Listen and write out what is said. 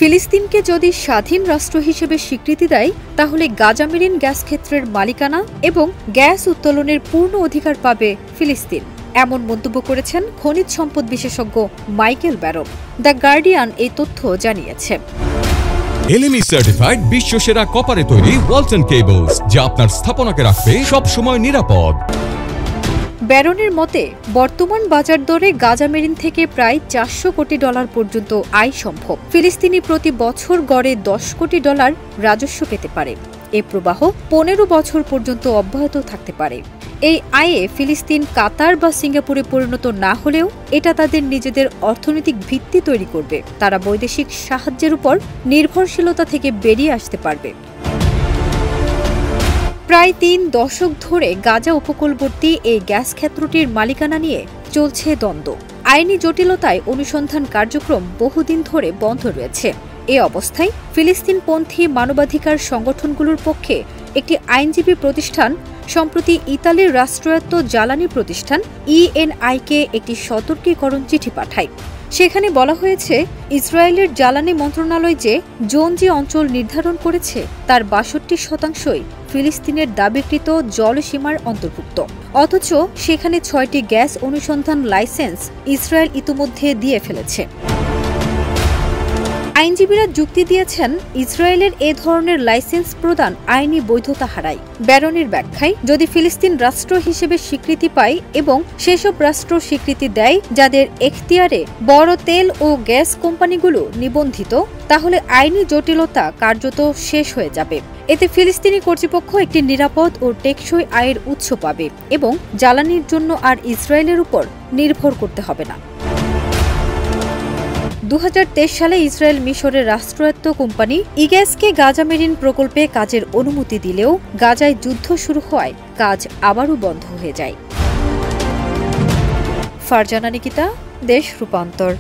ফিলিস্তিনকে যদি স্বাধীন রাষ্ট্র হিসেবে স্বীকৃতি দেয় তাহলে গাজা মেরিন গ্যাস ক্ষেত্রের মালিকানা এবং গ্যাস উত্তোলনের পূর্ণ অধিকার পাবে ফিলিস্তিন। এমন মন্তব্য করেছেন খনিজ সম্পদ বিশেষজ্ঞ মাইকেল ব্যারন। দ্য গার্ডিয়ান এই তথ্য জানিয়েছে। এলএমই সার্টিফাইড বিশ্বসেরা কপারে তৈরি ওয়ালটন কেবলস, যা আপনার স্থাপনাকে রাখবে সবসময় নিরাপদ। ব্যারনের মতে বর্তমান বাজার দরে গাজা মেরিন থেকে প্রায় $400 কোটি পর্যন্ত আয় সম্ভব। ফিলিস্তিনি প্রতি বছর গড়ে $10 কোটি রাজস্ব পেতে পারে। এ প্রবাহ 15 বছর পর্যন্ত অব্যাহত থাকতে পারে। এই আয়ে ফিলিস্তিন কাতার বা সিঙ্গাপুরে পরিণত না হলেও এটা তাদের নিজেদের অর্থনৈতিক ভিত্তি তৈরি করবে। তারা বৈদেশিক সাহায্যের উপর নির্ভরশীলতা থেকে বেরিয়ে আসতে পারবে। প্রায় 3 দশক ধরে গাজা উপকূলবর্তী এই গ্যাস ক্ষেত্রটির মালিকানা নিয়ে চলছে দ্বন্দ্ব। আইনি জটিলতায় অনুসন্ধান কার্যক্রম বহুদিন ধরে বন্ধ রয়েছে। এ অবস্থায় ফিলিস্তিনপন্থী মানবাধিকার সংগঠনগুলোর পক্ষে একটি আইনজীবী প্রতিষ্ঠান সম্প্রতি ইতালির রাষ্ট্রায়ত্ত জ্বালানি প্রতিষ্ঠান ইএনআইকে একটি সতর্কীকরণ চিঠি পাঠায়। সেখানে বলা হয়েছে, ইসরায়েলের জ্বালানি মন্ত্রণালয় যে জোন অঞ্চল নির্ধারণ করেছে তার 62% ফিলিস্তিনের দাবিকৃত জলসীমার অন্তর্ভুক্ত। অথচ সেখানে 6টি গ্যাস অনুসন্ধান লাইসেন্স ইসরায়েল ইতিমধ্যে দিয়ে ফেলেছে। আইনজীবীরা যুক্তি দিয়েছেন, ইসরায়েলের এ ধরনের লাইসেন্স প্রদান আইনি বৈধতা হারায়। ব্যারনের ব্যাখ্যায়, যদি ফিলিস্তিন রাষ্ট্র হিসেবে স্বীকৃতি পায় এবং সেসব রাষ্ট্র স্বীকৃতি দেয় যাদের এখতিয়ারে বড় তেল ও গ্যাস কোম্পানিগুলো নিবন্ধিত, তাহলে আইনি জটিলতা কার্যত শেষ হয়ে যাবে। এতে ফিলিস্তিনি কর্তৃপক্ষ একটি নিরাপদ ও টেকসই আয়ের উৎস পাবে এবং জ্বালানির জন্য আর ইসরায়েলের উপর নির্ভর করতে হবে না। 2023 সালে ইসরায়েল মিশরের রাষ্ট্রায়ত্ত কোম্পানি ইগ্যাসকে গাজা মেরিন প্রকল্পে কাজের অনুমতি দিলেও গাজায় যুদ্ধ শুরু হওয়ায় কাজ আবারও বন্ধ হয়ে যায়। ফারজানা নিকিতা, দেশ রূপান্তর।